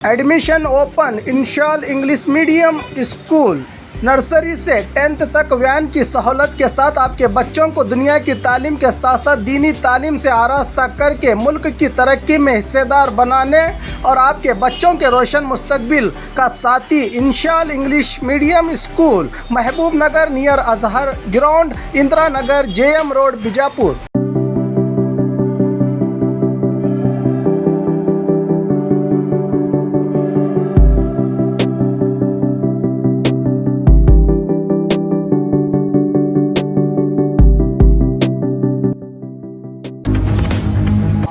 Admission open इंशाल English medium school. Nursery से 10th तक वैन की सहूलत के साथ आपके बच्चों को दुनिया की तालीम के साथ साथ दीनी तालीम से आरास्ता करके मुल्क की तरक्की में हिस्सेदार बनाने और आपके बच्चों के रोशन मुस्तकबिल का साथी इंशाल इंग्लिश मीडियम स्कूल, महबूब नगर near Azhar ground, Indira Nagar, JM road, Bijapur.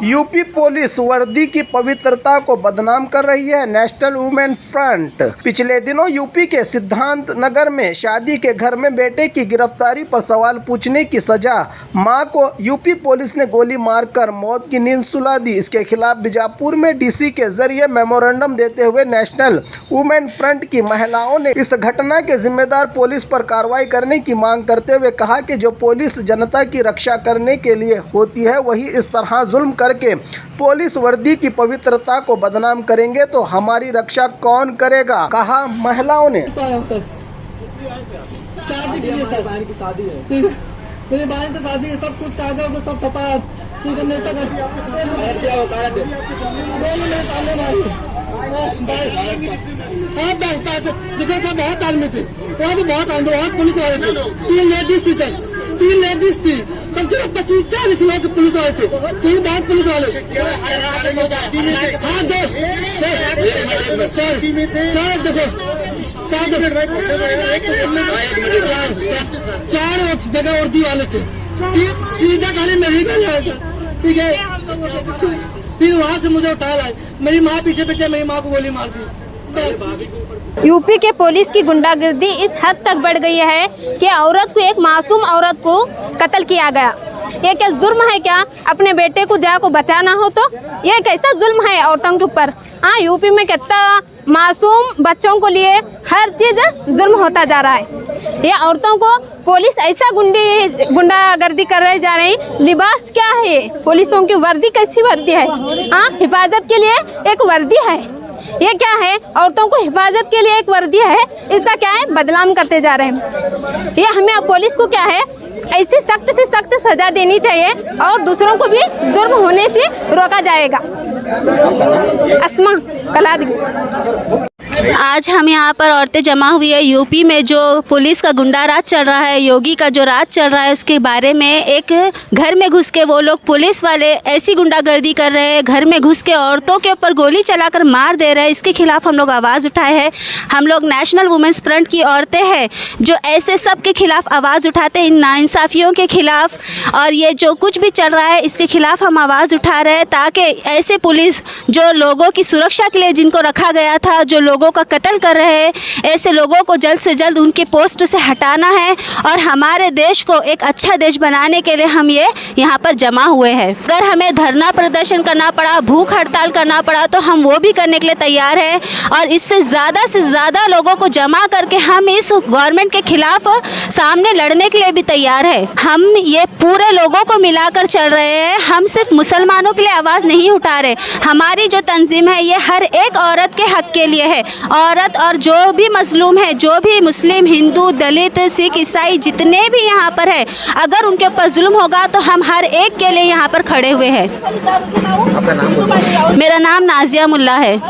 UP police वर्दी की पवित्रता को बदनाम कर रही है। नेशनल वुमेन फ्रंट पिछले दिनों यूपी के सिद्धांत नगर में शादी के घर में बेटे की गिरफ्तारी पर सवाल पूछने की सजा मां को यूपी पुलिस ने गोली मारकर मौत की नींद सुला दी। इसके खिलाफ बीजापुर में DC के जरिए मेमोरेंडम देते हुए नेशनल वुमेन फ्रंट की महिलाओं ने इस घटना के जिम्मेदार पुलिस पर कार्रवाई करने की मांग करते हुए कहा कि जो पुलिस जनता की रक्षा करने के लिए होती है वही इस तरह जुल्म करके पुलिस वर्दी की पवित्रता को बदनाम करेंगे तो हमारी रक्षा कौन करेगा, कहा महिलाओं ने। मेरी बहन की शादी है, सब कुछ कागज सब छपा है। देखो सब बहुत आदमी थे, वहाँ भी बहुत आदमी, बहुत पुलिस वाले थे। 3 लेडीज थी, कम से कम 25-40 लोग पुलिस वाले थे। 3 बहुत पुलिस वाले। हाँ सर देखो 4 जगह वर्दी वाले थे। सीधा खाली मेरी ठीक है। फिर वहाँ से मुझे उठा लाए, मेरी माँ पीछे पीछे मेरी माँ को गोली मार दी। यूपी के पुलिस की गुंडागर्दी इस हद तक बढ़ गई है कि औरत को, एक मासूम औरत को कत्ल किया गया। ये क्या जुर्म है क्या? अपने बेटे को जाको बचाना हो तो ये कैसा जुल्म है औरतों के ऊपर? हाँ, यूपी में कितना मासूम बच्चों को लिए हर चीज़ जुल्म होता जा रहा है। ये औरतों को पुलिस ऐसा गुंडागर्दी कर रहे जा रही। लिबास क्या है? पुलिसों की वर्दी कैसी वर्दी है? हाँ, हिफाजत के लिए एक वर्दी है। ये क्या है? औरतों को हिफाजत के लिए एक वर्दी है, इसका क्या है? बदनाम करते जा रहे हैं। ये हमें अब पुलिस को क्या है, ऐसी सख्त से सख्त सजा देनी चाहिए और दूसरों को भी जुर्म होने से रोका जाएगा। अस्मा कलादी। आज हम यहाँ पर औरतें जमा हुई है। यूपी में जो पुलिस का गुंडा राज चल रहा है, योगी का जो राज चल रहा है, उसके बारे में एक घर में घुस के वो लोग पुलिस वाले ऐसी गुंडागर्दी कर रहे हैं, घर में घुस के औरतों के ऊपर गोली चलाकर मार दे रहे हैं। इसके खिलाफ हम लोग आवाज़ उठाए हैं। हम लोग नेशनल वुमेन्स फ्रंट की औरतें हैं जो ऐसे सब के खिलाफ आवाज़ उठाते हैं, इन नाइंसाफ़ियों के खिलाफ। और ये जो कुछ भी चल रहा है इसके खिलाफ हम आवाज़ उठा रहे हैं ताकि ऐसे पुलिस जो लोगों की सुरक्षा के लिए जिनको रखा गया था, जो लोगों का कत्ल कर रहे हैं, ऐसे लोगों को जल्द से जल्द उनके पोस्ट से हटाना है और हमारे देश को एक अच्छा देश बनाने के लिए हम ये यहाँ पर जमा हुए हैं। अगर हमें धरना प्रदर्शन करना पड़ा, भूख हड़ताल करना पड़ा तो हम वो भी करने के लिए तैयार हैं और इससे ज़्यादा लोगों को जमा करके हम इस गवर्नमेंट के खिलाफ सामने लड़ने के लिए भी तैयार है। हम ये पूरे लोगों को मिलाकर चल रहे हैं। हम सिर्फ मुसलमानों के लिए आवाज़ नहीं उठा रहे। हमारी जो तंजीम है ये हर एक औरत के हक के लिए है। औरत और जो भी मजलूम है, जो भी मुस्लिम, हिंदू, दलित, सिख, ईसाई जितने भी यहाँ पर है, अगर उनके ऊपर जुल्म होगा तो हम हर एक के लिए यहाँ पर खड़े हुए हैं। मेरा नाम नाजिया मुल्ला है।